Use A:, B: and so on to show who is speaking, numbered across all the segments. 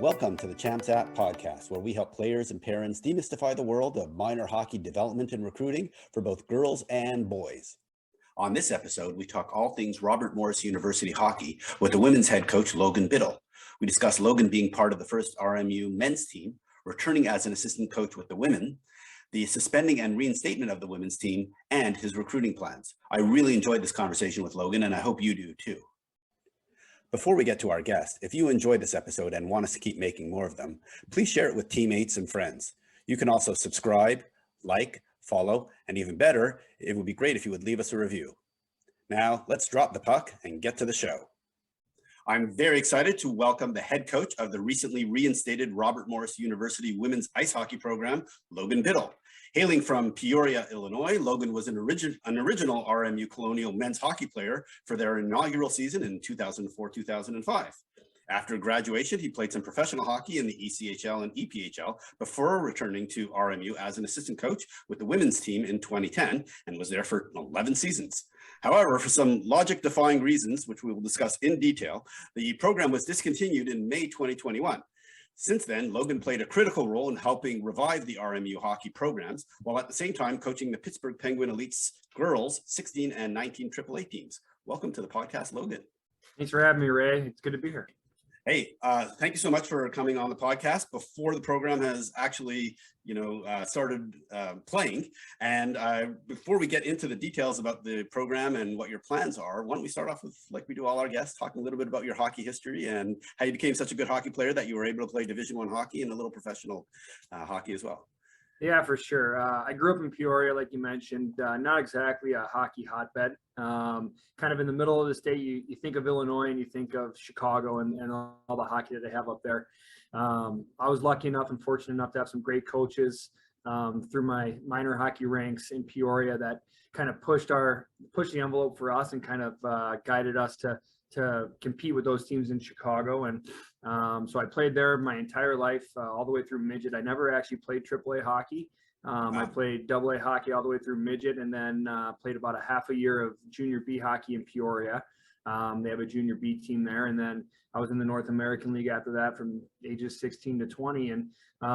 A: Welcome to the Champs App podcast, where we help players and parents demystify the world of minor hockey development and recruiting for both girls and boys. On this episode, we talk all things Robert Morris University hockey with the women's head coach, Logan Bittle. We discuss Logan being part of the first RMU men's team, returning as an assistant coach with the women, the suspending and reinstatement of the women's team, and his recruiting plans. I really enjoyed this conversation with Logan, and I hope you do too. Before we get to our guest, if you enjoyed this episode and want us to keep making more of them, please share it with teammates and friends. You can also subscribe, like, follow, and even better, it would be great if you would leave us a review. Now, let's drop the puck and get to the show. I'm very excited to welcome the head coach of the recently reinstated Robert Morris University women's ice hockey program, Logan Bittle. Hailing from Peoria, Illinois, Logan was an original RMU Colonial men's hockey player for their inaugural season in 2004-2005. After graduation, he played some professional hockey in the ECHL and EPHL before returning to RMU as an assistant coach with the women's team in 2010 and was there for 11 seasons. However, for some logic-defying reasons, which we will discuss in detail, the program was discontinued in May 2021. Since then, Logan played a critical role in helping revive the RMU hockey programs, while at the same time coaching the Pittsburgh Penguin Elites girls 16 and 19 AAA teams. Welcome to the podcast, Logan.
B: Thanks for having me, Ray. It's good to be here.
A: Hey, thank you so much for coming on the podcast before the program has actually, started playing. And before we get into the details about the program and what your plans are, why don't we start off with, like we do all our guests, talking a little bit about your hockey history and how you became such a good hockey player that you were able to play Division I hockey and a little professional hockey as well.
B: Yeah, for sure. I grew up in Peoria, like you mentioned, not exactly a hockey hotbed. Kind of in the middle of the state, you think of Illinois and you think of Chicago and all the hockey that they have up there. I was lucky enough and fortunate enough to have some great coaches through my minor hockey ranks in Peoria that kind of pushed the envelope for us and kind of guided us to compete with those teams in Chicago. And so I played there my entire life, all the way through midget. I never actually played AAA hockey. I played AA hockey all the way through midget, and then played about a half a year of junior B hockey in Peoria. They have a junior B team there. And then I was in the North American League after that from ages 16 to 20. And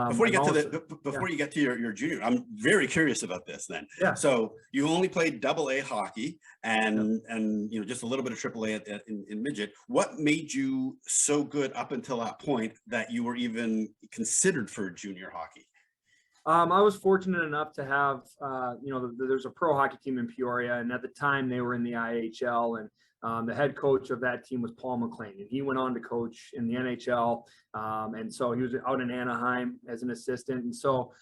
A: before you get to your junior, I'm very curious about this then.
B: Yeah.
A: So you only played AA hockey and just a little bit of AAA in midget. What made you so good up until that point that you were even considered for junior hockey?
B: I was fortunate enough to have, there's a pro hockey team in Peoria, and at the time they were in the IHL, and the head coach of that team was Paul McLean, and he went on to coach in the NHL, and so he was out in Anaheim as an assistant, and so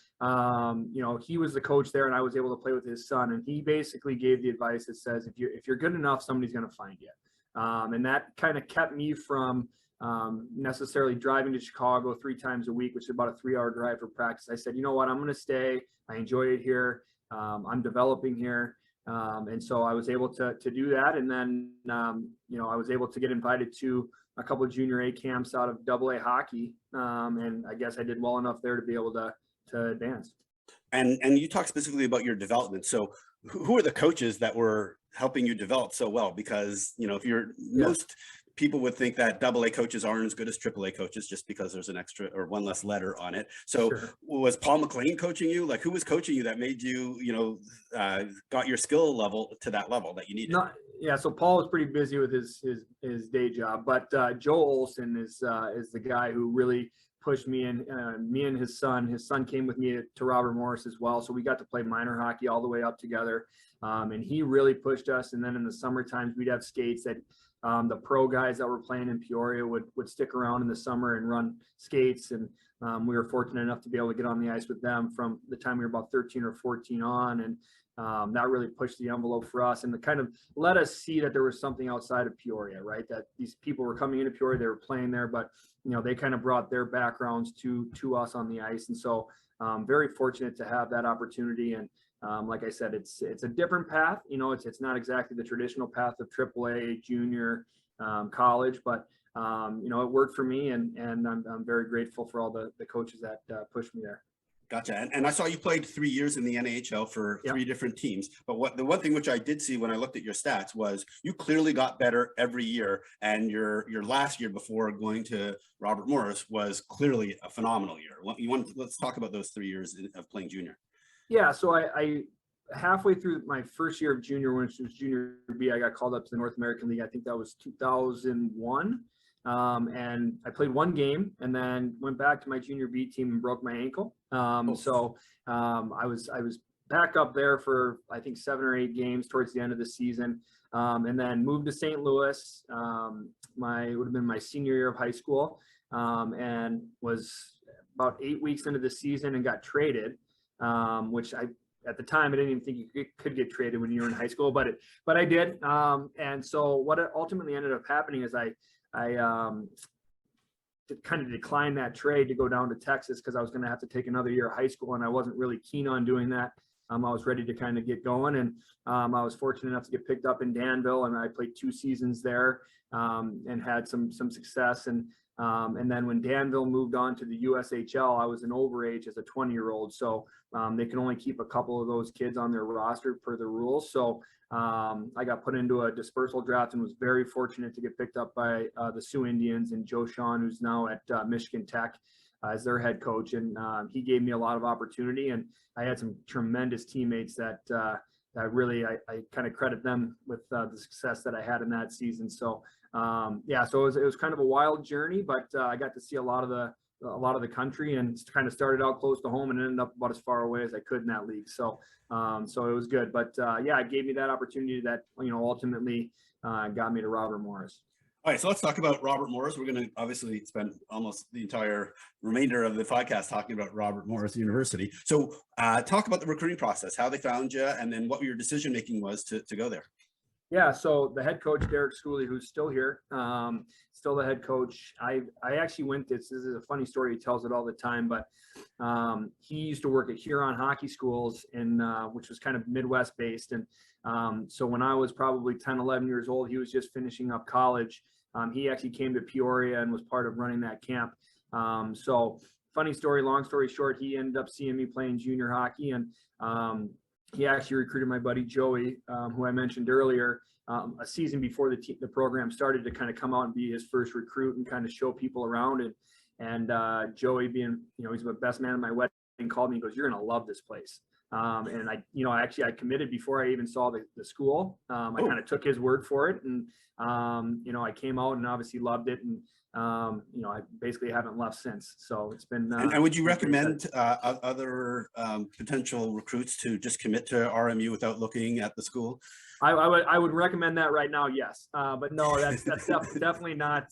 B: he was the coach there, and I was able to play with his son, and he basically gave the advice that says if you're good enough, somebody's going to find you, and that kind of kept me from necessarily driving to Chicago 3 times a week, which is about a 3-hour drive for practice. I said, you know what, I'm going to stay. I enjoy it here. I'm developing here. And so I was able to do that. And then, I was able to get invited to a couple of junior A camps out of AA hockey. And I guess I did well enough there to be able to advance.
A: And you talk specifically about your development. So who are the coaches that were helping you develop so well? Because, if you're most people would think that AA coaches aren't as good as AAA coaches just because there's an extra or one less letter on it. So sure. Was Paul McLean coaching you? Like, who was coaching you that made you, got your skill level to that level that you needed?
B: So Paul was pretty busy with his day job, but Joe Olson is the guy who really pushed me and me and his son. His son came with me to Robert Morris as well, so we got to play minor hockey all the way up together, and he really pushed us. And then in the summer times, we'd have skates that the pro guys that were playing in Peoria would stick around in the summer and run skates, and we were fortunate enough to be able to get on the ice with them from the time we were about 13 or 14 on, and that really pushed the envelope for us and kind of let us see that there was something outside of Peoria, right? That these people were coming into Peoria, they were playing there, but they kind of brought their backgrounds to us on the ice, and so very fortunate to have that opportunity. And like I said, it's a different path. It's not exactly the traditional path of AAA, junior, college, but it worked for me, and I'm very grateful for all the coaches that pushed me there.
A: Gotcha. And I saw you played 3 years in the NHL for three different teams. But the one thing which I did see when I looked at your stats was you clearly got better every year. And your last year before going to Robert Morris was clearly a phenomenal year. Let's talk about those 3 years of playing junior.
B: Yeah. So I halfway through my first year of junior, when it was junior B, I got called up to the North American League. I think that was 2001. And I played one game and then went back to my junior B team and broke my ankle. I was back up there for, I think, 7 or 8 games towards the end of the season. And then moved to St. Louis. It would have been my senior year of high school, and was about 8 weeks into the season and got traded, which at the time, I didn't even think you could get traded when you were in high school, but I did. And so what ultimately ended up happening is I kind of declined that trade to go down to Texas because I was going to have to take another year of high school, and I wasn't really keen on doing that. I was ready to kind of get going, and I was fortunate enough to get picked up in Danville, and I played 2 seasons there, and had some success. And then when Danville moved on to the USHL, I was an overage as a 20-year-old. So they can only keep a couple of those kids on their roster per the rules. So I got put into a dispersal draft and was very fortunate to get picked up by the Sioux Indians and Joe Sean, who's now at Michigan Tech as their head coach. And he gave me a lot of opportunity, and I had some tremendous teammates that really I kind of credit them with the success that I had in that season. So so it was kind of a wild journey, but I got to see a lot of the country, and kind of started out close to home and ended up about as far away as I could in that league. So it was good, but it gave me that opportunity that, ultimately got me to Robert Morris.
A: All right, so let's talk about Robert Morris. We're going to obviously spend almost the entire remainder of the podcast talking about Robert Morris University. So talk about the recruiting process, how they found you, and then what your decision-making was to go there.
B: Yeah, so the head coach, Derek Schooley, who's still here, still the head coach. I actually this is a funny story. He tells it all the time, but he used to work at Huron Hockey Schools, which was kind of Midwest based. And so when I was probably 10, 11 years old, he was just finishing up college. He actually came to Peoria and was part of running that camp. So funny story, long story short, he ended up seeing me playing junior hockey, and he actually recruited my buddy Joey, who I mentioned earlier, a season before the program started, to kind of come out and be his first recruit and kind of show people around it. And Joey, being, he's the best man at my wedding, called me and goes, "You're going to love this place." And I committed before I even saw the school. I kind of took his word for it, and I came out and obviously loved it, and I basically haven't left since. So it's been.
A: And would you recommend other potential recruits to just commit to RMU without looking at the school?
B: I would recommend that right now, yes. But no, that's definitely not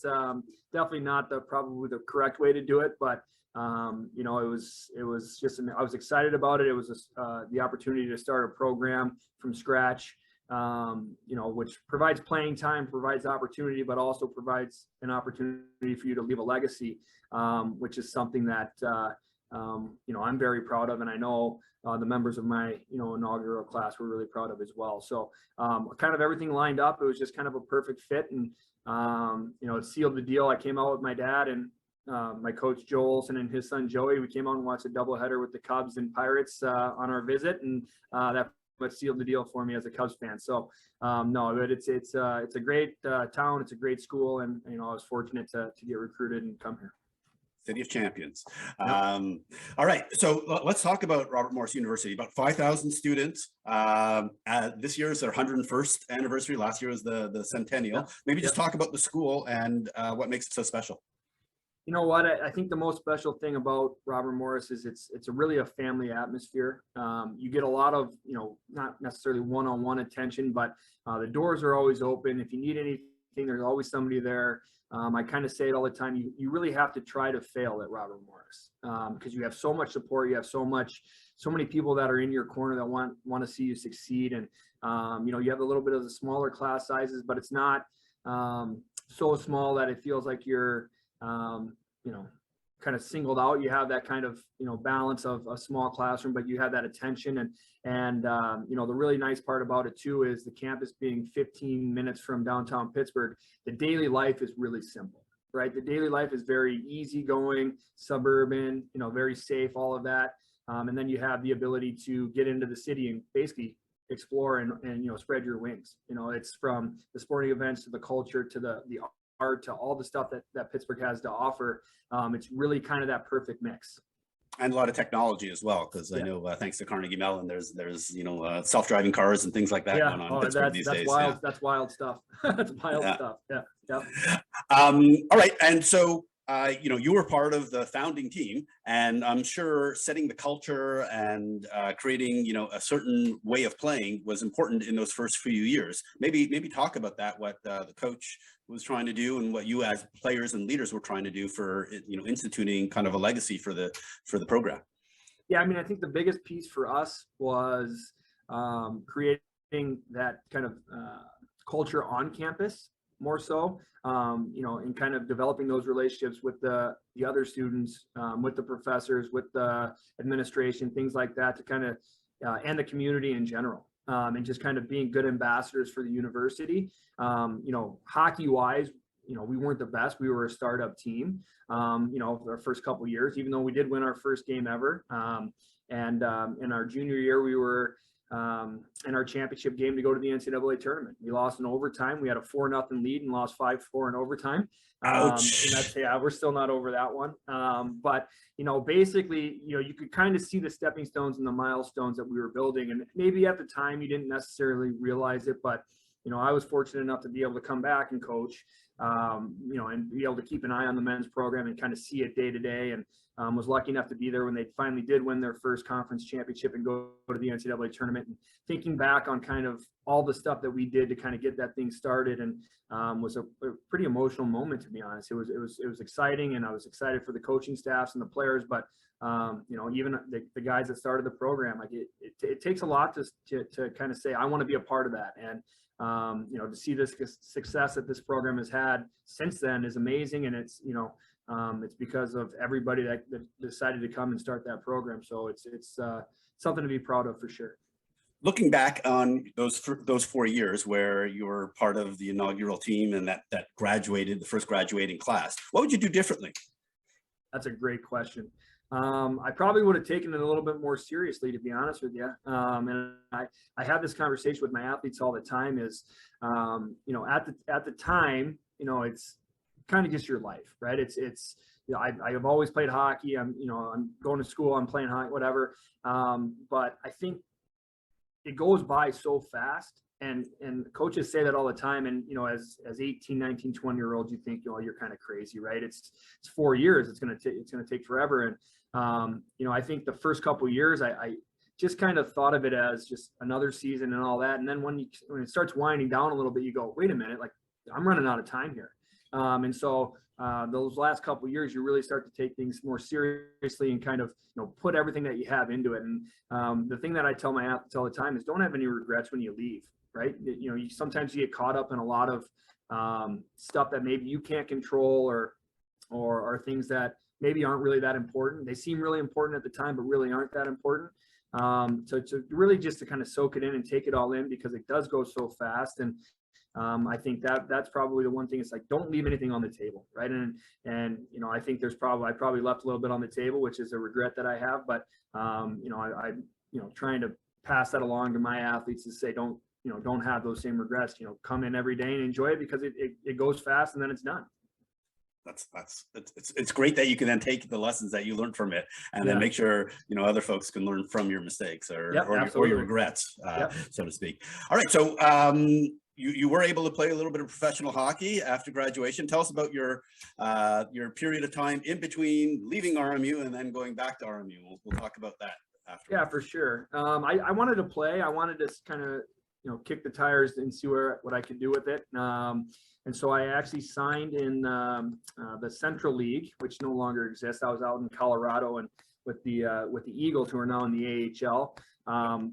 B: probably the correct way to do it. But it was just I was excited about it. It was the opportunity to start a program from scratch, which provides playing time, provides opportunity, but also provides an opportunity for you to leave a legacy, which is something that I'm very proud of, and I know the members of my inaugural class were really proud of as well. So kind of everything lined up. It was just kind of a perfect fit, and it sealed the deal. I came out with my dad and my coach Joe Olson and his son Joey. We came out and watched a doubleheader with the Cubs and Pirates on our visit, and that sealed the deal for me as a Cubs fan. So but it's a great town. It's a great school, and I was fortunate to get recruited and come here.
A: City of Champions.
B: Yep.
A: All right, so let's talk about Robert Morris University. About 5,000 students. This year is their 101st anniversary. Last year was the centennial. Yep. Maybe just talk about the school and what makes it so special.
B: You know what? I think the most special thing about Robert Morris is it's really a family atmosphere. You get a lot of, not necessarily one-on-one attention, but the doors are always open. If you need anything, there's always somebody there. I kind of say it all the time. You really have to try to fail at Robert Morris because you have so much support. You have so many people that are in your corner that want to see you succeed. And, you have a little bit of the smaller class sizes, but it's not so small that it feels like you're, kind of singled out. You have that kind of, balance of a small classroom, but you have that attention. And the really nice part about it too is the campus being 15 minutes from downtown Pittsburgh. The daily life is really simple, right? The daily life is very easygoing, suburban, very safe, all of that. And then you have the ability to get into the city and basically explore and spread your wings. It's from the sporting events to the culture to the art to all the stuff that Pittsburgh has to offer. It's really kind of that perfect mix.
A: And a lot of technology as well, because I know thanks to Carnegie Mellon, there's self-driving cars and things like that going on in Pittsburgh these days.
B: Wild, That's wild stuff. That's wild stuff. Yeah.
A: All right, and so you were part of the founding team, and I'm sure setting the culture and creating a certain way of playing was important in those first few years. Maybe talk about that, what the coach was trying to do and what you as players and leaders were trying to do for instituting kind of a legacy for the program.
B: Yeah, I mean, I think the biggest piece for us was creating that kind of culture on campus more so, and kind of developing those relationships with the other students, with the professors, with the administration, things like that, to kind of and the community in general. And just kind of being good ambassadors for the university. Hockey wise, we weren't the best. We were a startup team, our first couple of years, even though we did win our first game ever. And in our junior year, we were in our championship game to go to the NCAA tournament. We lost in overtime. We had a 4-0 lead and lost 5-4 in overtime.
A: Ouch.
B: And that's, we're still not over that one. But basically, you could kind of see the stepping stones and the milestones that we were building. And maybe at the time you didn't necessarily realize it, but I was fortunate enough to be able to come back and coach, and be able to keep an eye on the men's program and kind of see it day to day. And was lucky enough to be there when they finally did win their first conference championship and go to the NCAA tournament. And thinking back on kind of all the stuff that we did to kind of get that thing started, and was a pretty emotional moment, to be honest. It was exciting, and I was excited for the coaching staffs and the players, but even the guys that started the program, like it takes a lot to kind of say, I want to be a part of that. And to see this success that this program has had since then is amazing. And it's because of everybody that decided to come and start that program. So it's something to be proud of for sure.
A: Looking back on those 4 years where you were part of the inaugural team and that graduated, the first graduating class, what would you do differently?
B: That's a great question. I probably would have taken it a little bit more seriously, to be honest with you. And I have this conversation with my athletes all the time is, at the time, it's kind of just your life, right? I have always played hockey. I'm going to school, I'm playing hockey, whatever. But I think it goes by so fast, and coaches say that all the time. And, as 18, 19, 20-year-olds, you think, you're kind of crazy, right? It's 4 years. It's going to take forever. And, I think the first couple of years, I just kind of thought of it as just another season and all that. And then when it starts winding down a little bit, you go, wait a minute, like I'm running out of time here. And so those last couple of years, you really start to take things more seriously and kind of, put everything that you have into it. And the thing that I tell my athletes all the time is don't have any regrets when you leave, right? Sometimes you get caught up in a lot of stuff that maybe you can't control or things that maybe aren't really that important. They seem really important at the time, but really aren't that important. So really just to kind of soak it in and take it all in, because it does go so fast. And I think that's probably the one thing. It's like, don't leave anything on the table, right? And I think I probably left a little bit on the table, which is a regret that I have. But I'm trying to pass that along to my athletes to say, don't have those same regrets. Come in every day and enjoy it, because it goes fast and then it's done.
A: It's great that you can then take the lessons that you learned from it and then make sure other folks can learn from your mistakes or your regrets, so to speak. All right, so you were able to play a little bit of professional hockey after graduation. Tell us about your period of time in between leaving RMU and then going back to RMU. We'll talk about that after.
B: Yeah, for sure. I wanted to play. I wanted to kind of kick the tires and see what I could do with it. And so I actually signed in the Central League, which no longer exists. I was out in Colorado and with the Eagles, who are now in the AHL.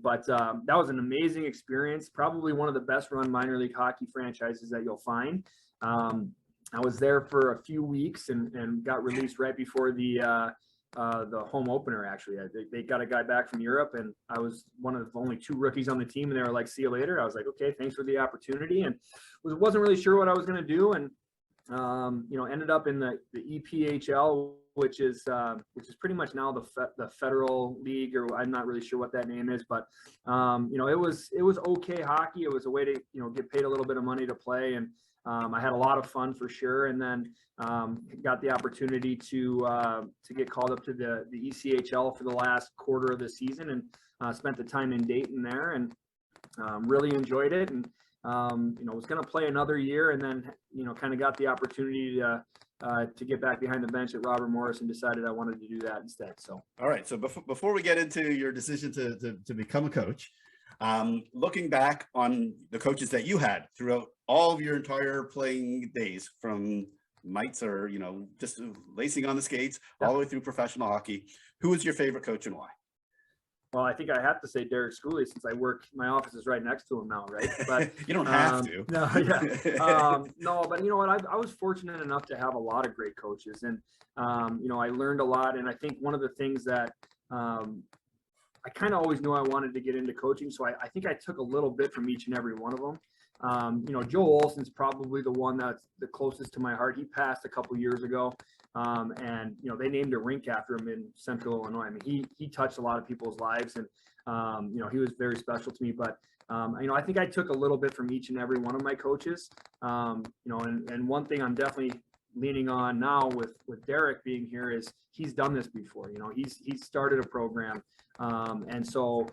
B: But that was an amazing experience. Probably one of the best run minor league hockey franchises that you'll find. I was there for a few weeks and got released right before the home opener. Actually, they got a guy back from Europe, and I was one of only 2 rookies on the team, and they were like, see you later. I was like, okay, thanks for the opportunity. And wasn't really sure what I was going to do. And, ended up in the EPHL, which is pretty much now the federal league, or I'm not really sure what that name is, but it was okay hockey. It was a way to get paid a little bit of money to play, and I had a lot of fun for sure. And then got the opportunity to get called up to the ECHL for the last quarter of the season, and spent the time in Dayton there, and really enjoyed it. And was going to play another year, and then kind of got the opportunity to get back behind the bench at Robert Morris, and decided I wanted to do that instead. So,
A: all right. So before we get into your decision to become a coach, looking back on the coaches that you had throughout all of your entire playing days, from mites or just lacing on the skates all the way through professional hockey, who was your favorite coach and why?
B: Well, I think I have to say Derek Schooley, since my office is right next to him now, right? But
A: you don't have to.
B: No, yeah. No, but you know what? I was fortunate enough to have a lot of great coaches, and I learned a lot. And I think one of the things that I kind of always knew I wanted to get into coaching, so I think I took a little bit from each and every one of them. Joe Olson's probably the one that's the closest to my heart. He passed a couple years ago. And they named a rink after him in Central Illinois. I mean, he touched a lot of people's lives, and he was very special to me. But I think I took a little bit from each and every one of my coaches. And one thing I'm definitely leaning on now with Derek being here is he's done this before. He's started a program, and so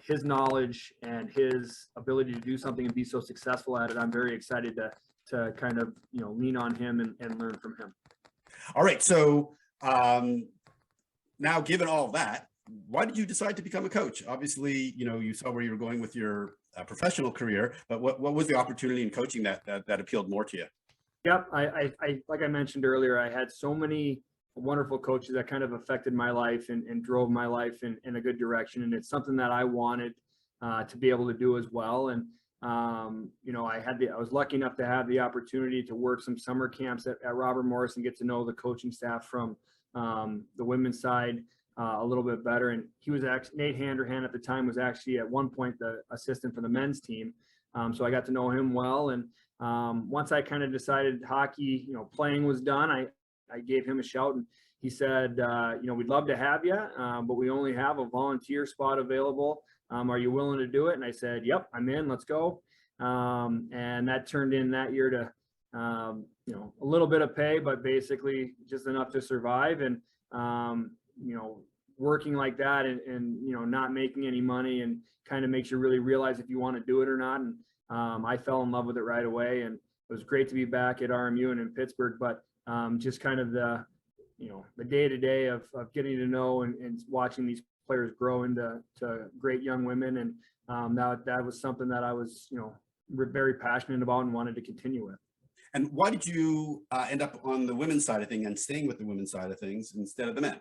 B: his knowledge and his ability to do something and be so successful at it, I'm very excited to kind of lean on him and learn from him.
A: All right. So now, given all that, why did you decide to become a coach? Obviously, you saw where you were going with your professional career, but what was the opportunity in coaching that appealed more to you?
B: Yep. I like I mentioned earlier, I had so many wonderful coaches that kind of affected my life and drove my life in a good direction. And it's something that I wanted to be able to do as well. And I was lucky enough to have the opportunity to work some summer camps at Robert Morris and get to know the coaching staff from the women's side a little bit better. And he was actually, Nate Handerhan at the time was actually at one point the assistant for the men's team. So I got to know him well. And once I kind of decided hockey, playing was done, I gave him a shout, and he said, we'd love to have you, but we only have a volunteer spot available. Are you willing to do it? And I said, yep, I'm in, let's go. And that turned in that year to, a little bit of pay, but basically just enough to survive. And, working like that and not making any money, and kind of makes you really realize if you want to do it or not. And I fell in love with it right away, and it was great to be back at RMU and in Pittsburgh, but just kind of the day-to-day of getting to know and watching these players grow into great young women. And that was something that I was, very passionate about and wanted to continue with.
A: And why did you end up on the women's side of things and staying with the women's side of things instead of the men?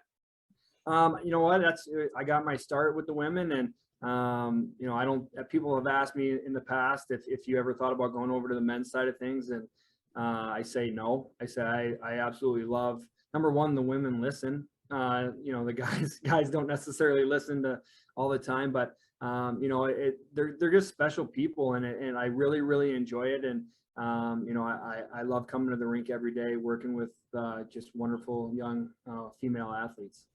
B: You know what? I got my start with the women, and people have asked me in the past if you ever thought about going over to the men's side of things, and I say no. I say I absolutely love, number one, the women listen. The guys don't necessarily listen to all the time, but they're just special people, and I really, really enjoy it. And I love coming to the rink every day, working with just wonderful young female athletes.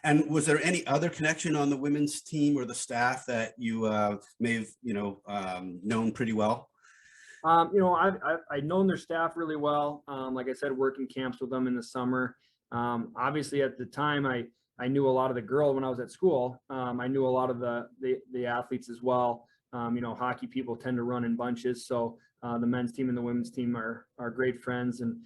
A: And was there any other connection on the women's team or the staff that you may have known pretty well?
B: I've known their staff really well. Like I said, working camps with them in the summer. Obviously, at the time, I knew a lot of the girls when I was at school. I knew a lot of the athletes as well. Hockey people tend to run in bunches, so the men's team and the women's team are great friends and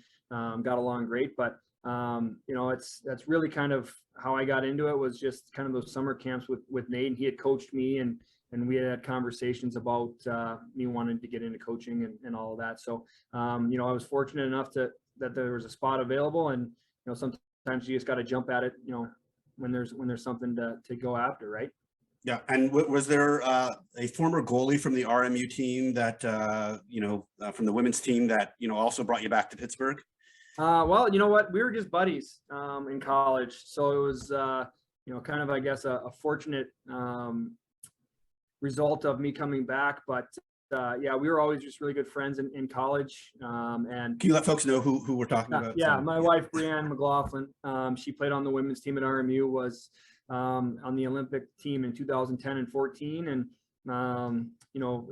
B: got along great. But that's really kind of how I got into it, was just kind of those summer camps with Nate, and he had coached me, and we had conversations about me wanting to get into coaching and all of that. So I was fortunate enough that there was a spot available, and sometimes you just got to jump at it when there's something to go after, right?
A: Yeah. And was there a former goalie from the RMU team that from the women's team that also brought you back to Pittsburgh?
B: Well, you know what? We were just buddies in college, so it was kind of, I guess, a fortunate result of me coming back. But yeah, we were always just really good friends in college. And
A: Can you let folks know who we're talking about?
B: yeah, my wife, Brianne McLaughlin, she played on the women's team at RMU, was on the Olympic team in 2010 and 14. And,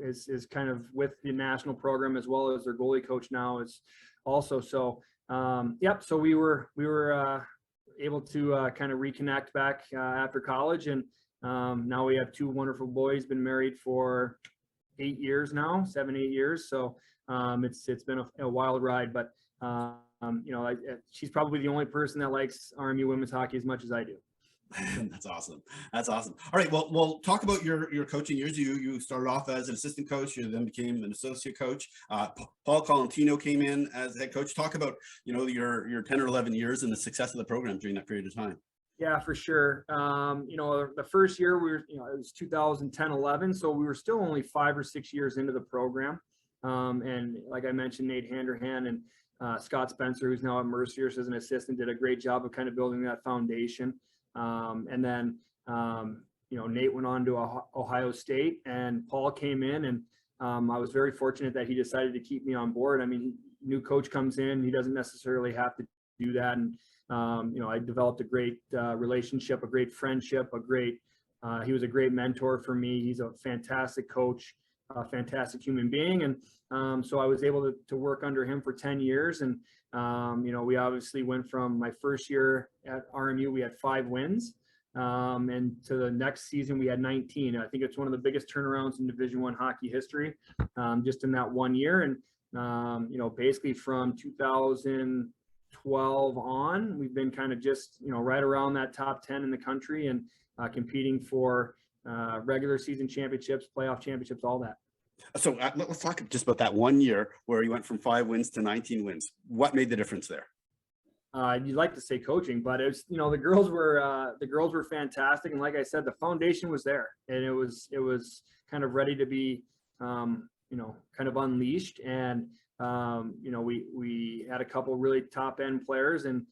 B: is kind of with the national program as well as their goalie coach now is also. So, yep. So we were able to kind of reconnect back after college. And now we have two wonderful boys, been married for 8 years now, 7, 8 years. So it's been a wild ride, but she's probably the only person that likes RMU women's hockey as much as I do.
A: That's awesome. That's awesome. All right. Well, we'll talk about your coaching years. You started off as an assistant coach. You then became an associate coach. Paul Colantino came in as head coach. Talk about, your 10 or 11 years and the success of the program during that period of time.
B: Yeah, for sure. The first year it was 2010, 11. So we were still only 5 or 6 years into the program. And like I mentioned, Nate Handerhan and Scott Spencer, who's now at Mercier as an assistant, did a great job of kind of building that foundation. And then, Nate went on to Ohio State, and Paul came in, and I was very fortunate that he decided to keep me on board. I mean, new coach comes in, he doesn't necessarily have to do that. And, I developed a great relationship, a great friendship, he was a great mentor for me. He's a fantastic coach, a fantastic human being. And so I was able to work under him for 10 years. And, we obviously went from my first year at RMU, we had 5 wins. And to the next season, we had 19. I think it's one of the biggest turnarounds in Division I hockey history, just in that 1 year. And, basically from 2012 on, we've been kind of just, right around that top 10 in the country and competing for regular season championships, playoff championships, all that.
A: So let's talk just about that 1 year where you went from 5 wins to 19 wins. What made the difference there?
B: You'd like to say coaching, but it was, the girls were fantastic. And like I said, the foundation was there, and it was kind of ready to be, kind of unleashed. And, we had a couple really top end players, and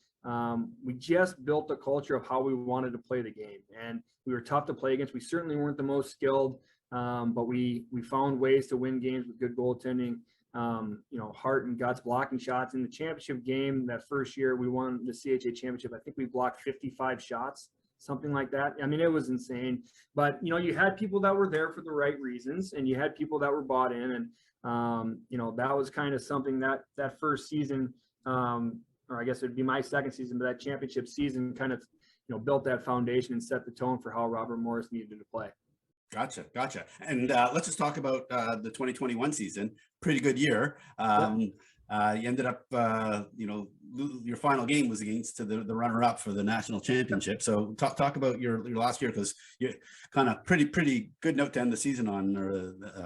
B: we just built a culture of how we wanted to play the game. And we were tough to play against. We certainly weren't the most skilled, but we found ways to win games with good goaltending, heart and guts, blocking shots. In the championship game that first year, we won the CHA championship. I think we blocked 55 shots, something like that. I mean, it was insane. But, you had people that were there for the right reasons, and you had people that were bought in. And, that was kind of something that first season, or I guess it'd be my second season, but that championship season kind of, built that foundation and set the tone for how Robert Morris needed to play.
A: Gotcha. And let's just talk about the 2021 season. Pretty good year. You ended up, your final game was against the runner-up for the national championship. So talk about your last year, because you kind of pretty good note to end the season on,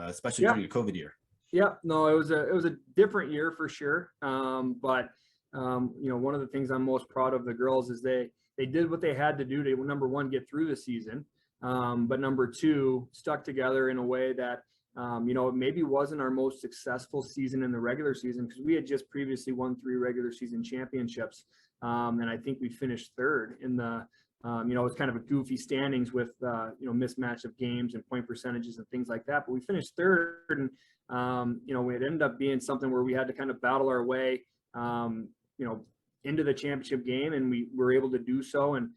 A: especially during a COVID year. Yeah,
B: no, it was a different year for sure. But one of the things I'm most proud of the girls is they did what they had to do to, number one, get through the season. But number two, stuck together in a way that, it maybe wasn't our most successful season in the regular season, because we had just previously won 3 regular season championships. And I think we finished third in the, it was kind of a goofy standings with, mismatch of games and point percentages and things like that. But we finished third, and, it ended up being something where we had to kind of battle our way, into the championship game, and we were able to do so. And,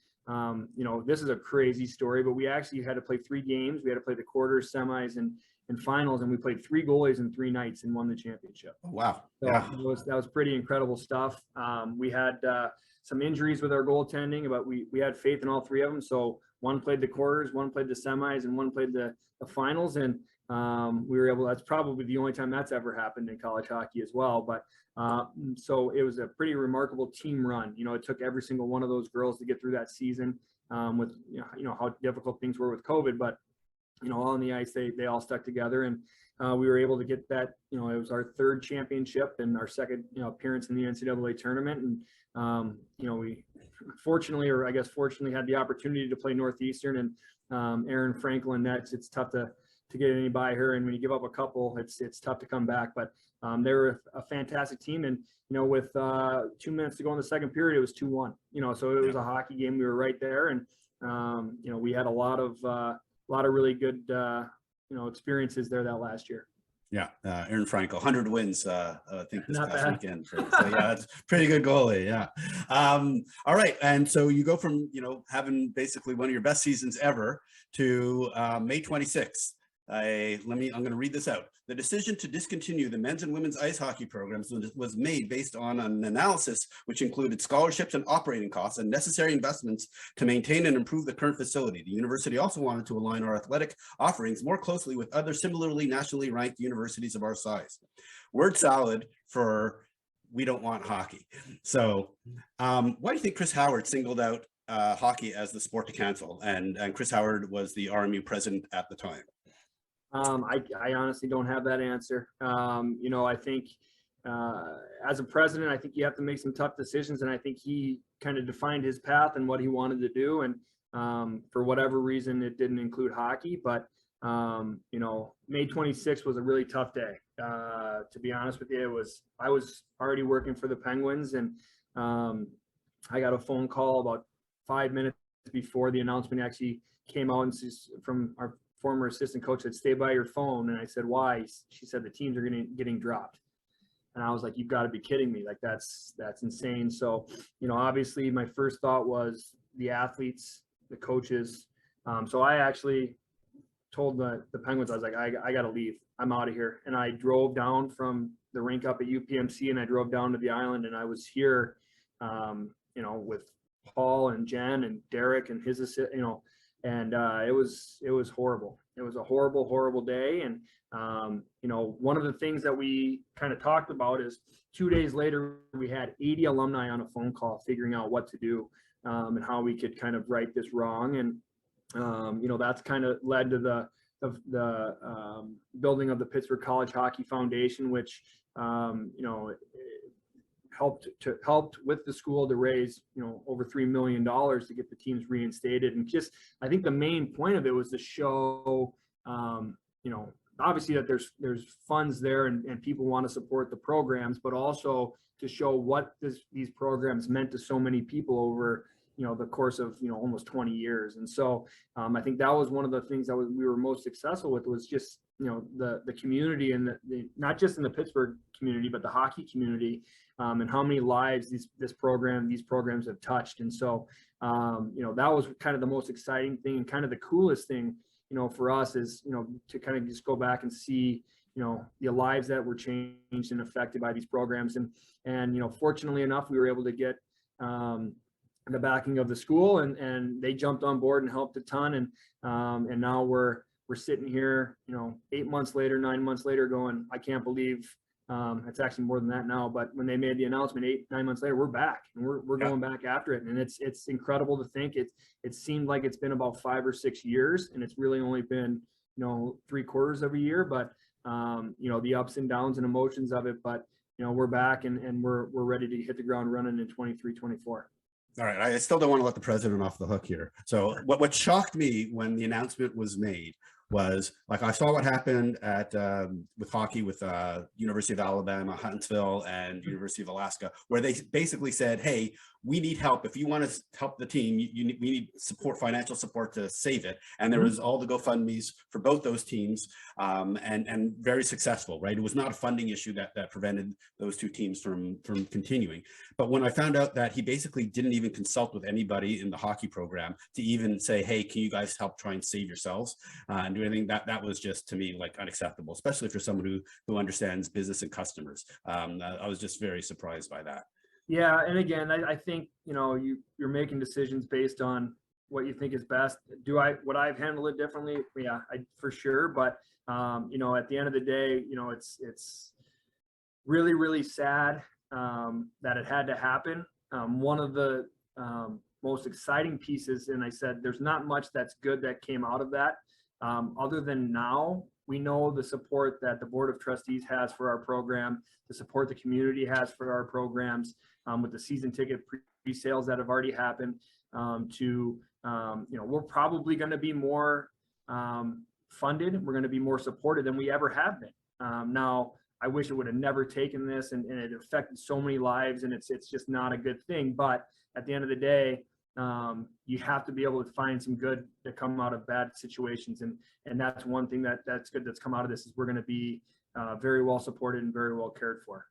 B: this is a crazy story, but we actually had to play 3 games. We had to play the quarters, semis, and finals, and we played 3 goalies in 3 nights and won the championship.
A: Oh, wow.
B: So yeah. That was pretty incredible stuff. We had some injuries with our goaltending, but we had faith in all 3 of them. So one played the quarters, one played the semis, and one played the finals. And we were able, that's probably the only time that's ever happened in college hockey as well. But so it was a pretty remarkable team run. It took every single one of those girls to get through that season, with, how difficult things were with COVID, but, on the ice, they all stuck together, and we were able to get that, it was our 3rd championship and our 2nd, appearance in the NCAA tournament. And, we fortunately had the opportunity to play Northeastern, and Aaron Franklin nets. It's tough to get any by her. And when you give up a couple, it's tough to come back, but they were a fantastic team. And, with 2 minutes to go in the second period, it was 2-1, so it was a hockey game. We were right there. And, we had a lot of really good, experiences there that last year.
A: Yeah, Aaron Frankel, 100 wins, I think this
B: Not
A: past
B: bad.
A: weekend. So yeah, that's pretty good goalie. Yeah. All right, and so you go from having basically one of your best seasons ever to May 26th. I'm going to read this out. The decision to discontinue the men's and women's ice hockey programs was made based on an analysis which included scholarships and operating costs and necessary investments to maintain and improve the current facility. The university also wanted to align our athletic offerings more closely with other similarly nationally ranked universities of our size. Word salad for we don't want hockey. So why do you think Chris Howard singled out hockey as the sport to cancel? And Chris Howard was the RMU president at the time.
B: I honestly don't have that answer. I think as a president, I think you have to make some tough decisions, and I think he kind of defined his path and what he wanted to do. And for whatever reason, it didn't include hockey. But May 26th was a really tough day. To be honest with you, I was already working for the Penguins, and I got a phone call about 5 minutes before the announcement actually came out, and from our former assistant coach said, "Stay by your phone." And I said, "Why?" She said, "The teams are getting dropped." And I was like, "You've got to be kidding me. Like that's insane." So, obviously my first thought was the athletes, the coaches. So I actually told the Penguins, I was like, I got to leave. I'm out of here. And I drove down from the rink up at UPMC, and I drove down to the island, and I was here, with Paul and Jen and Derek and his assistant, and it was horrible. It was a horrible day. And one of the things that we kind of talked about is 2 days later we had 80 alumni on a phone call figuring out what to do, and how we could kind of right this wrong. And that's kind of led to the building of the Pittsburgh College Hockey Foundation, which helped with the school to raise over $3 million to get the teams reinstated. And just I think the main point of it was to show obviously that there's funds there, and people want to support the programs, but also to show what these programs meant to so many people over the course of almost 20 years. And so I think that was one of the things that we were most successful with, was just the community, and the not just in the Pittsburgh community, but the hockey community, and how many lives these programs have touched. And so that was kind of the most exciting thing, and kind of the coolest thing for us is to kind of just go back and see the lives that were changed and affected by these programs. And fortunately enough, we were able to get the backing of the school, and they jumped on board and helped a ton. And now we're sitting here 8 months later, 9 months later, going, I can't believe it's actually more than that now, but when they made the announcement 9 months later, we're back, and we're going back after it. And it's incredible to think it seemed like it's been about 5 or 6 years, and it's really only been 3/4 of a year, but the ups and downs and emotions of it. But we're back, and we're ready to hit the ground running in 23-24.
A: All right, I still don't want to let the president off the hook here. So what shocked me when the announcement was made was, like, I saw what happened at with hockey with University of Alabama, Huntsville, and University of Alaska, where they basically said, hey, we need help. If you want to help the team, we need support, financial support to save it. And there was all the GoFundMes for both those teams, and very successful, right? It was not a funding issue that prevented those two teams from continuing. But when I found out that he basically didn't even consult with anybody in the hockey program to even say, hey, can you guys help try and save yourselves and do anything, that was just, to me, like, unacceptable, especially for someone who understands business and customers. I was just very surprised by that.
B: Yeah, and again, I think you're making decisions based on what you think is best. Would I have handled it differently? Yeah, for sure. But at the end of the day, it's really, really sad that it had to happen. One of the most exciting pieces, and I said there's not much that's good that came out of that, other than now we know the support that the Board of Trustees has for our program, the support the community has for our programs, with the season ticket pre-sales that have already happened, we're probably going to be more funded. We're going to be more supported than we ever have been. Now, I wish it would have never taken this, and it affected so many lives, and it's just not a good thing. But at the end of the day, you have to be able to find some good that come out of bad situations, and that's one thing that's good that's come out of this, is we're going to be very well supported and very well cared for.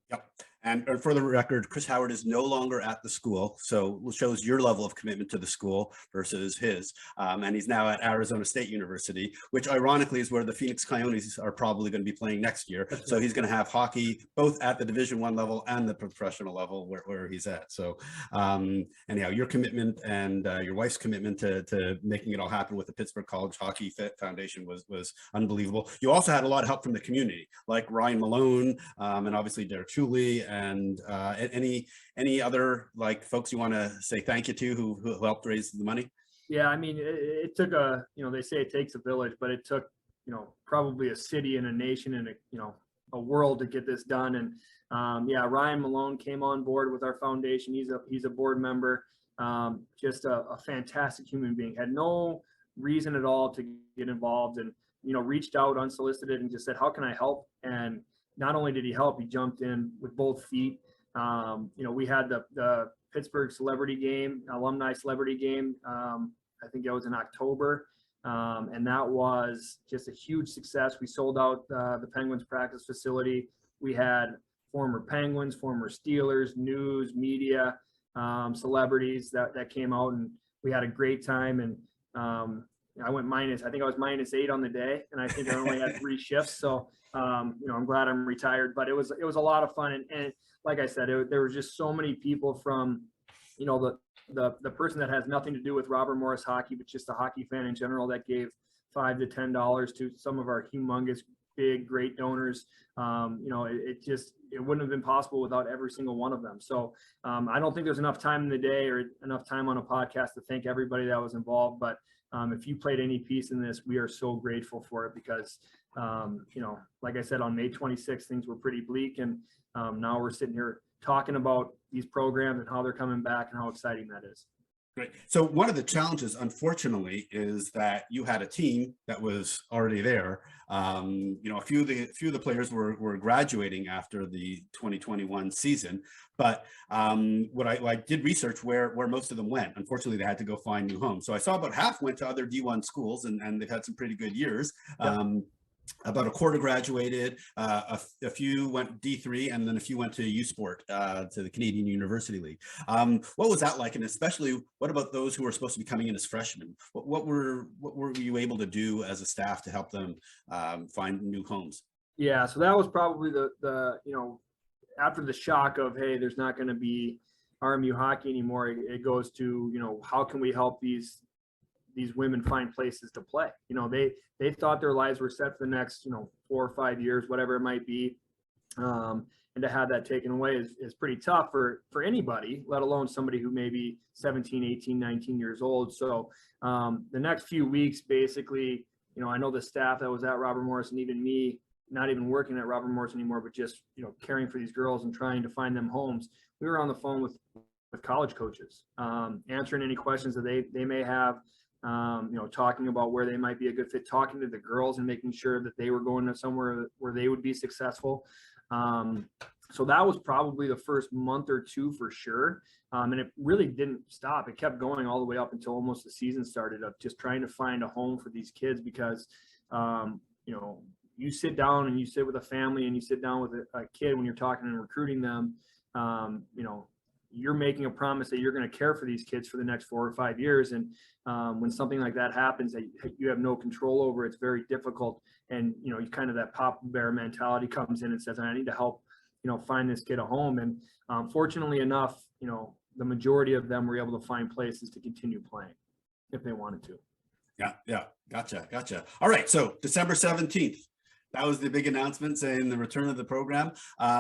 A: Yep. And for the record, Chris Howard is no longer at the school, so it shows your level of commitment to the school versus his. And he's now at Arizona State University, which ironically is where the Phoenix Coyotes are probably going to be playing next year.
B: That's
A: so
B: right.
A: he's going to have hockey both at the Division I level and the professional level where he's at. So anyhow, your commitment and your wife's commitment to making it all happen with the Pittsburgh College Hockey Foundation was unbelievable. You also had a lot of help from the community, like Ryan Malone and obviously Derek Shuley, and any other like folks you want to say thank you to who helped raise the money?
B: Yeah, I mean, it took they say it takes a village, but it took, probably a city and a nation and a world to get this done. And yeah, Ryan Malone came on board with our foundation. He's a board member, just a fantastic human being, had no reason at all to get involved, and, reached out unsolicited and just said, how can I help? And not only did he help, he jumped in with both feet. We had the Pittsburgh celebrity game, alumni celebrity game. I think it was in October. And that was just a huge success. We sold out the Penguins practice facility. We had former Penguins, former Steelers, news, media, celebrities that came out, and we had a great time. And I went I think I was -8 on the day, and I think I only had 3 shifts. So, I'm glad I'm retired, but it was a lot of fun. And like I said, there was just so many people from, the person that has nothing to do with Robert Morris hockey, but just a hockey fan in general, that gave $5 to $10 to some of our humongous, big, great donors. It wouldn't have been possible without every single one of them. So I don't think there's enough time in the day or enough time on a podcast to thank everybody that was involved. But if you played any piece in this, we are so grateful for it, because, like I said, on May 26th, things were pretty bleak. And now we're sitting here talking about these programs and how they're coming back and how exciting that is.
A: Great. So one of the challenges, unfortunately, is that you had a team that was already there. A few of the players were graduating after the 2021 season, but I did research where most of them went. Unfortunately, they had to go find new homes. So I saw about half went to other D1 schools, and they've had some pretty good years. Yep. About a quarter graduated, a few went D3, and then a few went to U Sport, to the Canadian University League. What was that like? And especially, what about those who were supposed to be coming in as freshmen? What were you able to do as a staff to help them find new homes?
B: Yeah, so that was probably the after the shock of, hey, there's not going to be RMU hockey anymore, it goes to, how can we help these women find places to play? They thought their lives were set for the next, 4 or 5 years, whatever it might be. And to have that taken away is pretty tough for anybody, let alone somebody who may be 17, 18, 19 years old. So the next few weeks, basically, I know the staff that was at Robert Morris, and even me, not even working at Robert Morris anymore, but just, caring for these girls and trying to find them homes. We were on the phone with college coaches, answering any questions that they may have, talking about where they might be a good fit, talking to the girls and making sure that they were going to somewhere where they would be successful. So that was probably the first month or two for sure. And it really didn't stop. It kept going all the way up until almost the season started, of just trying to find a home for these kids, because, you sit down and you sit with a family and you sit down with a kid when you're talking and recruiting them, you're making a promise that you're going to care for these kids for the next 4 or 5 years. And when something like that happens that you have no control over, it's very difficult. And, you kind of that Papa Bear mentality comes in and says, I need to help, find this kid a home. And fortunately enough, the majority of them were able to find places to continue playing if they wanted to.
A: Yeah. Gotcha. All right. So December 17th. That was the big announcement saying the return of the program.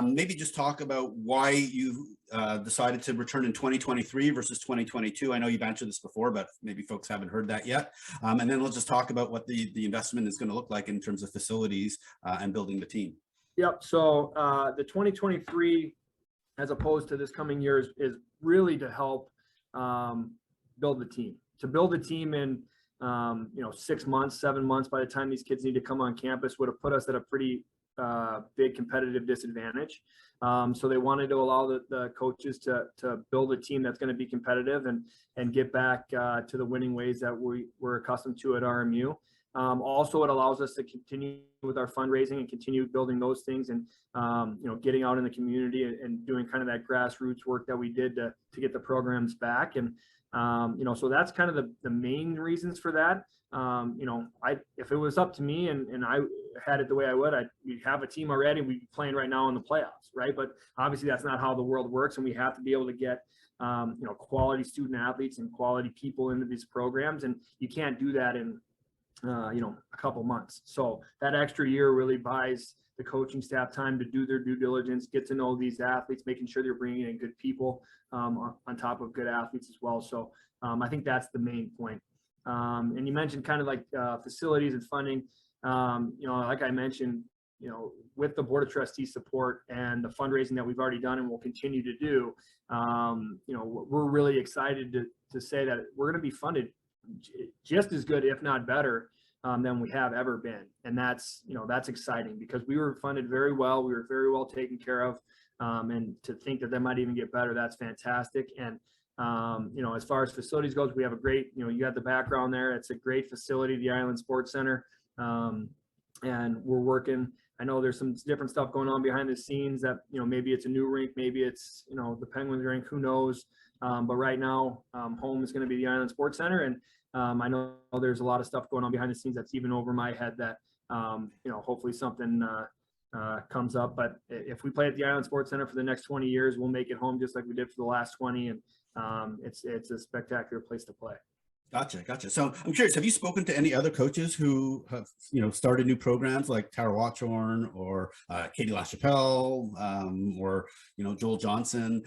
A: Maybe just talk about why you decided to return in 2023 versus 2022. I know you've answered this before, but maybe folks haven't heard that yet. And then we'll just talk about what the investment is going to look like in terms of facilities and building the team.
B: Yep. So the 2023, as opposed to this coming year, is really to help build the team. To build a team in 6 months, 7 months, by the time these kids need to come on campus, would have put us at a pretty big competitive disadvantage. So they wanted to allow the coaches to build a team that's going to be competitive and get back to the winning ways that we're accustomed to at RMU. Also, it allows us to continue with our fundraising and continue building those things, and getting out in the community and doing kind of that grassroots work that we did to get the programs back. And so that's kind of the main reasons for that. If it was up to me and I had it the way I would, we'd have a team already. We'd be playing right now in the playoffs, right? But obviously that's not how the world works, and we have to be able to get quality student athletes and quality people into these programs, and you can't do that in a couple months. So that extra year really buys the coaching staff time to do their due diligence, get to know these athletes, making sure they're bringing in good people on top of good athletes as well. So I think that's the main point. And you mentioned kind of like facilities and funding. Like I mentioned, with the Board of Trustees support and the fundraising that we've already done and will continue to do, we're really excited to say that we're going to be funded just as good, if not better, than we have ever been. And that's exciting, because we were funded very well. We were very well taken care of. And to think that might even get better, that's fantastic. And, as far as facilities goes, we have a great, you got the background there. It's a great facility, the Island Sports Center. And we're working, I know there's some different stuff going on behind the scenes that, maybe it's a new rink, maybe it's, the Penguins rink, who knows? But right now, home is going to be the Island Sports Center. And I know there's a lot of stuff going on behind the scenes that's even over my head that, hopefully something comes up. But if we play at the Island Sports Center for the next 20 years, we'll make it home just like we did for the last 20. And it's a spectacular place to play.
A: Gotcha. So I'm curious, have you spoken to any other coaches who have, started new programs like Tara Watchorn or Katie LaChapelle, or, Joel Johnson,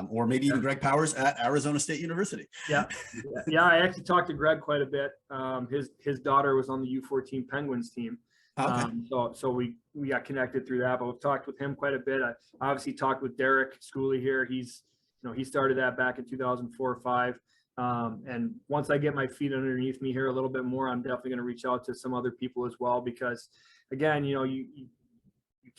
A: or maybe even Greg Powers at Arizona State University?
B: Yeah. I actually talked to Greg quite a bit. His daughter was on the U14 Penguins team.
A: Okay.
B: So we got connected through that, but we've talked with him quite a bit. I obviously talked with Derek Schooley here. He started that back in 2004 or 5. And once I get my feet underneath me here a little bit more, I'm definitely going to reach out to some other people as well, because again, you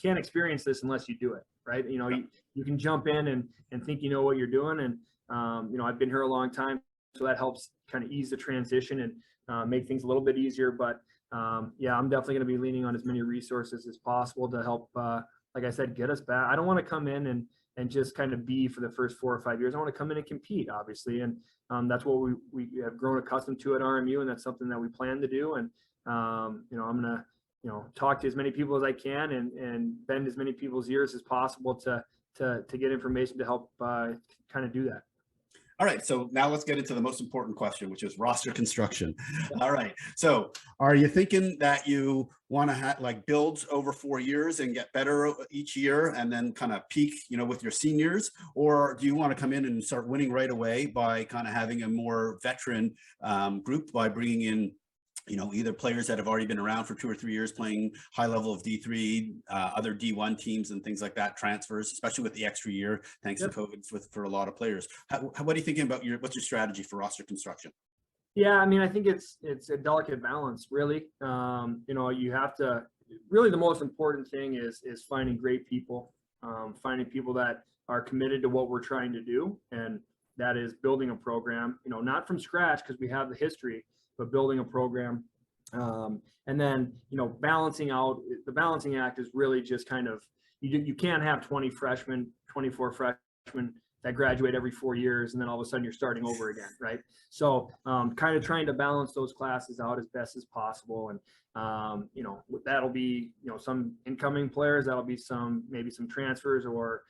B: can't experience this unless you do it, right? You can jump in and think you know what you're doing. And, I've been here a long time, so that helps kind of ease the transition and make things a little bit easier. But I'm definitely going to be leaning on as many resources as possible to help, like I said, get us back. I don't want to come in and just kind of be for the first 4 or 5 years. I want to come in and compete, obviously. And that's what we have grown accustomed to at RMU, and that's something that we plan to do. And, I'm going to, talk to as many people as I can and bend as many people's ears as possible to get information to help kind of do that.
A: All right, so now let's get into the most important question, which is roster construction. All right, so are you thinking that you want to have like builds over 4 years and get better each year and then kind of peak, with your seniors? Or do you want to come in and start winning right away by kind of having a more veteran group by bringing in, either players that have already been around for 2 or 3 years playing high level of D3, other D1 teams and things like that, transfers, especially with the extra year, thanks to COVID for a lot of players. What are you thinking about what's your strategy for roster construction?
B: Yeah, I mean, I think it's a delicate balance, really. You have to, really the most important thing is finding great people, finding people that are committed to what we're trying to do. And that is building a program, not from scratch because we have the history, but building a program. And then, balancing out, the balancing act is really just kind of, you can't have 24 freshmen that graduate every 4 years and then all of a sudden you're starting over again, right? So kind of trying to balance those classes out as best as possible. And, that'll be, some incoming players, that'll be maybe some transfers or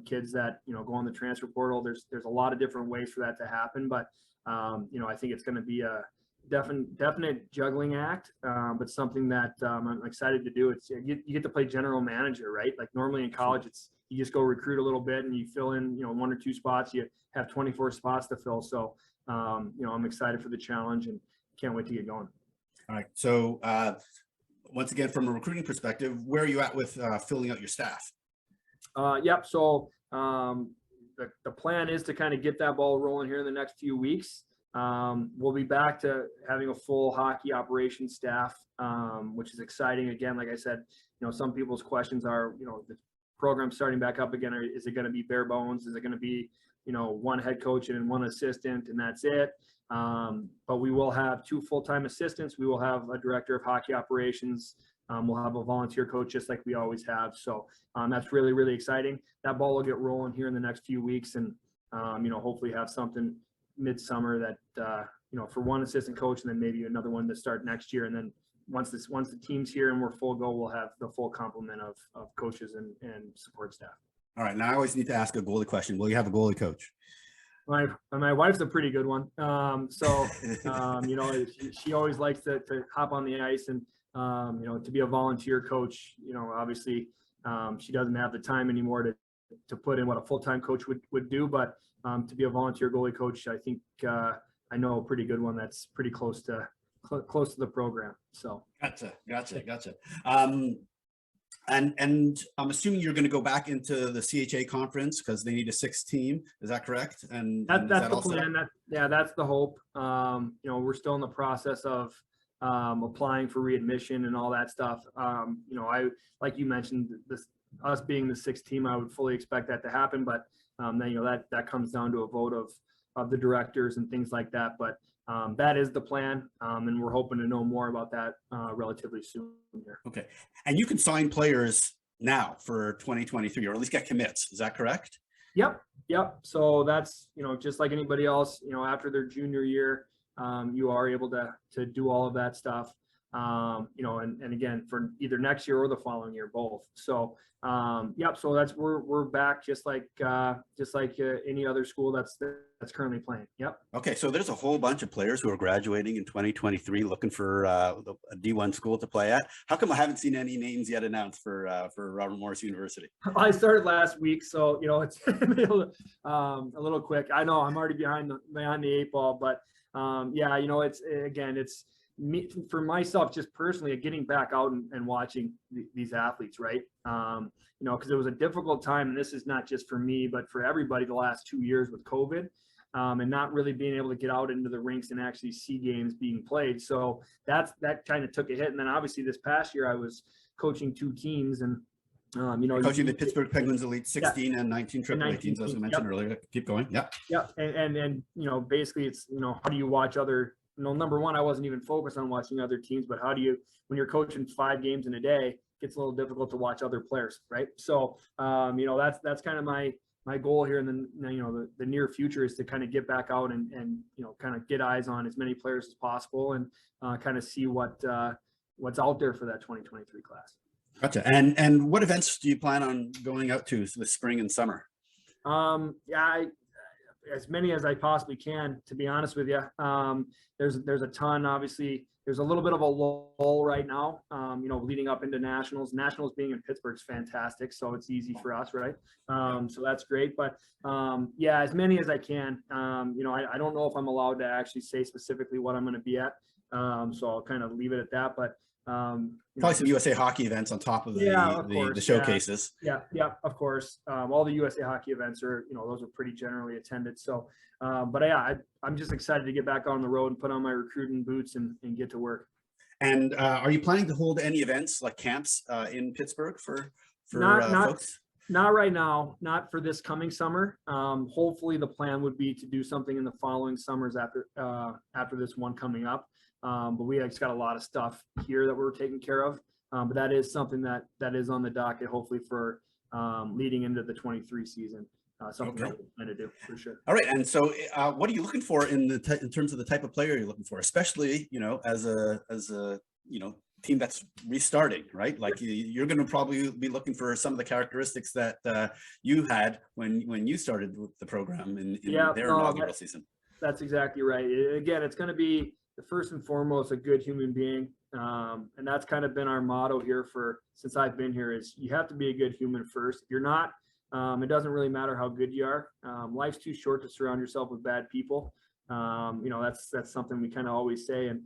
B: kids that, go on the transfer portal. There's a lot of different ways for that to happen. But, I think it's going to be a definite juggling act, but something that I'm excited to do. It's you get to play general manager, right? Like normally in college, you just go recruit a little bit and you fill in, 1 or 2 spots. You have 24 spots to fill. So, I'm excited for the challenge and can't wait to get going.
A: All right. So once again, from a recruiting perspective, where are you at with filling out your staff?
B: Yep. So the plan is to kind of get that ball rolling here in the next few weeks. We'll be back to having a full hockey operations staff, which is exciting. Again, like I said, some people's questions are, the program starting back up again, is it going to be bare bones? Is it going to be, 1 head coach and 1 assistant and that's it? But we will have 2 full-time assistants. We will have a director of hockey operations. We'll have a volunteer coach just like we always have. So that's really, really exciting. That ball will get rolling here in the next few weeks, and hopefully have something midsummer that for one assistant coach, and then maybe another one to start next year. And then once the team's here and we're full go, we'll have the full complement of coaches and support staff.
A: All right. Now I always need to ask a goalie question. Will you have a goalie coach?
B: My wife's a pretty good one. She always likes to hop on the ice and, to be a volunteer coach. Obviously she doesn't have the time anymore to put in what a full-time coach would do, but to be a volunteer goalie coach, I think I know a pretty good one that's pretty close to the program. So
A: Gotcha. And I'm assuming you're going to go back into the CHA conference because they need a 6th team. Is that correct? And
B: that's the plan. That's the hope. We're still in the process of applying for readmission and all that stuff. I, like you mentioned, us being the 6th team, I would fully expect that to happen. But then that comes down to a vote of the directors and things like that. But that is the plan, and we're hoping to know more about that relatively soon here.
A: Okay. And you can sign players now for 2023, or at least get commits. Is that correct?
B: Yep. So that's, just like anybody else, after their junior year, you are able to do all of that stuff, and again, for either next year or the following year, both. So, so we're back just like any other school that's currently playing. Yep.
A: Okay. So there's a whole bunch of players who are graduating in 2023 looking for a D1 school to play at. How come I haven't seen any names yet announced for Robert Morris University?
B: I started last week, so it's a little quick. I know I'm already behind the 8 ball, but it's me, for myself, just personally, getting back out and watching these athletes, right? Because it was a difficult time, and this is not just for me, but for everybody the last 2 years with COVID, and not really being able to get out into the rinks and actually see games being played. So that kind of took a hit. And then obviously this past year I was coaching 2 teams, and
A: coaching the Pittsburgh Penguins Elite 16 and 19 Triple A teams, as I mentioned earlier. Keep going.
B: Yeah. And basically it's, how do you watch other, number one, I wasn't even focused on watching other teams, but how do you, when you're coaching 5 games in a day, it gets a little difficult to watch other players, right? So, that's kind of my goal here in the near future, is to kind of get back out and kind of get eyes on as many players as possible, and kind of see what's out there for that 2023 class.
A: Gotcha. And what events do you plan on going out to this spring and summer?
B: As many as I possibly can, to be honest with you. There's a ton. Obviously, there's a little bit of a lull right now, leading up into nationals. Nationals being in Pittsburgh is fantastic, so it's easy for us, right? So that's great. But as many as I can. I don't know if I'm allowed to actually say specifically what I'm going to be at, so I'll kind of leave it at that. But
A: probably some USA Hockey events on top of the showcases.
B: Yeah, of course. All the USA Hockey events are, those are pretty generally attended. So, I'm just excited to get back on the road and put on my recruiting boots and get to work.
A: And are you planning to hold any events like camps in Pittsburgh for folks?
B: Not right now, not for this coming summer. Hopefully the plan would be to do something in the following summers after this one coming up. But we just got a lot of stuff here that we're taking care of. But that is something that is on the docket, hopefully for leading into the 23 season. Something that we're going to do for sure.
A: All right. And so what are you looking for in terms of the type of player you're looking for, especially, as a team that's restarting, right? Like you're going to probably be looking for some of the characteristics that you had when you started with the program in their inaugural season.
B: That's exactly right. Again, it's going to be first and foremost a good human being, and that's kind of been our motto here since I've been here, is you have to be a good human first. If you're not, it doesn't really matter how good you are. Life's too short to surround yourself with bad people. That's something we kind of always say, and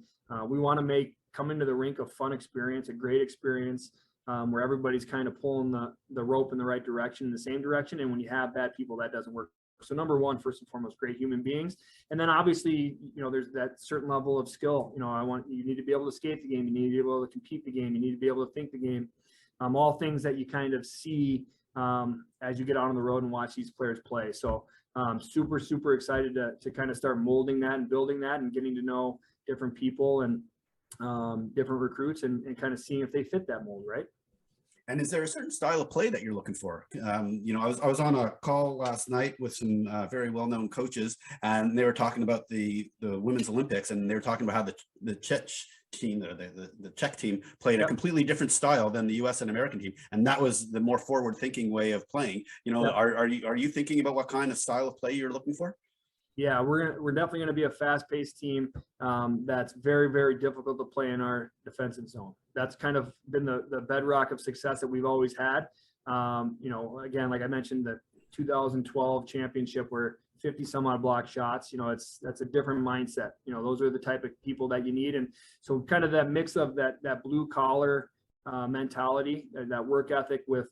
B: we want to come into the rink a fun experience, a great experience, where everybody's kind of pulling the rope in the right direction, in the same direction. And when you have bad people, that doesn't work. So number one, first and foremost, great human beings. And then obviously, there's that certain level of skill. You need to be able to skate the game. You need to be able to compete the game. You need to be able to think the game. All things that you kind of see as you get out on the road and watch these players play. So super, super excited to kind of start molding that and building that and getting to know different people and different recruits and kind of seeing if they fit that mold, right?
A: And is there a certain style of play that you're looking for? I was on a call last night with some very well-known coaches, and they were talking about the Women's Olympics, and they were talking about how the Czech team, the Czech team, played a completely different style than the U.S. and American team, and that was the more forward-thinking way of playing. Are you thinking about what kind of style of play you're looking for?
B: Yeah, we're definitely going to be a fast-paced team that's very, very difficult to play in our defensive zone. That's kind of been the bedrock of success that we've always had. Again, like I mentioned, the 2012 championship where 50 some odd block shots, that's a different mindset. Those are the type of people that you need. And so kind of that mix of that blue collar mentality, that work ethic with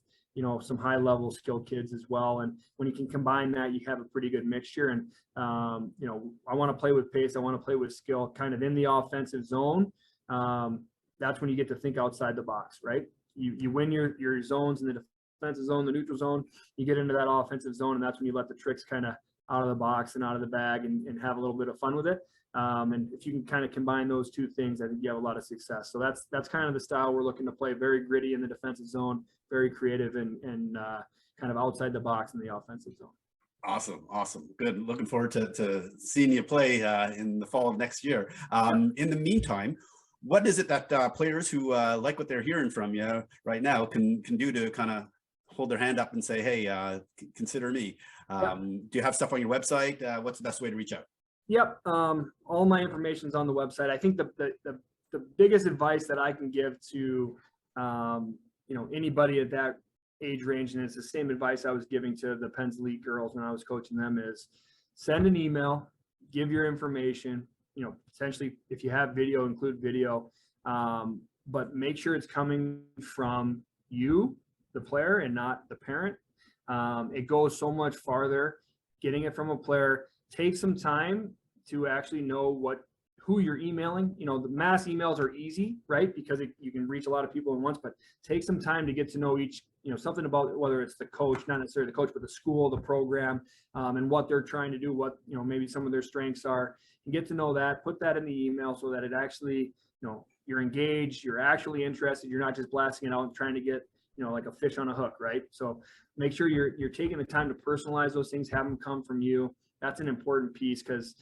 B: some high level skilled kids as well. And when you can combine that, you have a pretty good mixture. And, I want to play with pace. I want to play with skill kind of in the offensive zone. That's when you get to think outside the box, right? You win your zones in the defensive zone, the neutral zone, you get into that offensive zone, and that's when you let the tricks kind of out of the box and out of the bag and have a little bit of fun with it. And if you can kind of combine those two things, I think you have a lot of success. So that's kind of the style we're looking to play. Very gritty in the defensive zone, very creative and kind of outside the box in the offensive zone.
A: Awesome. Good. Looking forward to seeing you play in the fall of next year. In the meantime, what is it that players who like what they're hearing from you right now can do to kind of hold their hand up and say, hey, consider me? Do you have stuff on your website? What's the best way to reach out?
B: Yep. All my information's on the website. I think the biggest advice that I can give to, anybody at that age range, and it's the same advice I was giving to the Penn's Elite girls when I was coaching them, is send an email, give your information, potentially if you have video, include video, but make sure it's coming from you, the player, and not the parent. It goes so much farther getting it from a player. Take some time to actually know who you're emailing. The mass emails are easy, right? Because you can reach a lot of people at once, but take some time to get to know each, something about whether it's the coach, not necessarily the coach, but the school, the program, and what they're trying to do, what, maybe some of their strengths are, and get to know that, put that in the email so that it actually, you're engaged, you're actually interested. You're not just blasting it out and trying to get, like a fish on a hook, right? So make sure you're taking the time to personalize those things, have them come from you. That's an important piece because,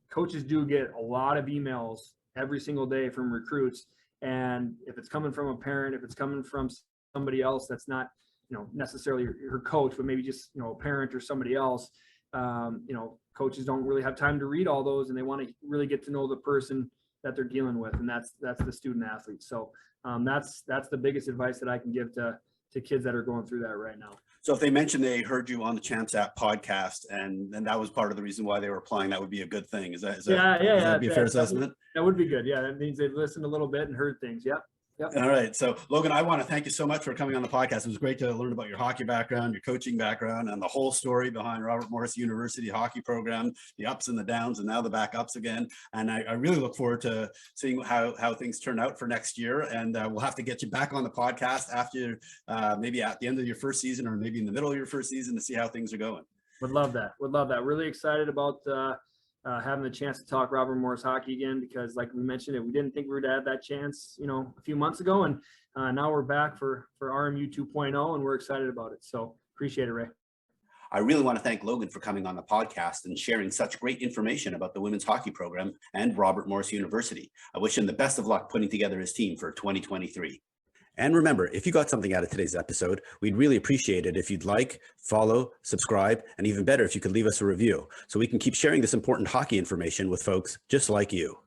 B: coaches do get a lot of emails every single day from recruits. And if it's coming from a parent, if it's coming from somebody else that's not, necessarily your coach, but maybe just, a parent or somebody else, coaches don't really have time to read all those, and they want to really get to know the person that they're dealing with. And that's the student athlete. So that's the biggest advice that I can give to kids that are going through that right now.
A: So if they mentioned they heard you on the Champs App podcast and that was part of the reason why they were applying, that would be a good thing. Is that be a fair assessment?
B: That would be good. Yeah, that means they've listened a little bit and heard things. Yep. Yep.
A: All right. So Logan, I want to thank you so much for coming on the podcast. It was great to learn about your hockey background, your coaching background, and the whole story behind Robert Morris University hockey program, the ups and the downs, and now the backups again. And I really look forward to seeing how things turn out for next year. And we'll have to get you back on the podcast after maybe at the end of your first season or maybe in the middle of your first season to see how things are going.
B: Would love that. Really excited about having the chance to talk Robert Morris hockey again, because like we mentioned, we didn't think we were to have that chance, a few months ago. And now we're back for RMU 2.0 and we're excited about it. So appreciate it, Ray.
A: I really want to thank Logan for coming on the podcast and sharing such great information about the women's hockey program and Robert Morris University. I wish him the best of luck putting together his team for 2023. And remember, if you got something out of today's episode, we'd really appreciate it if you'd like, follow, subscribe, and even better if you could leave us a review so we can keep sharing this important hockey information with folks just like you.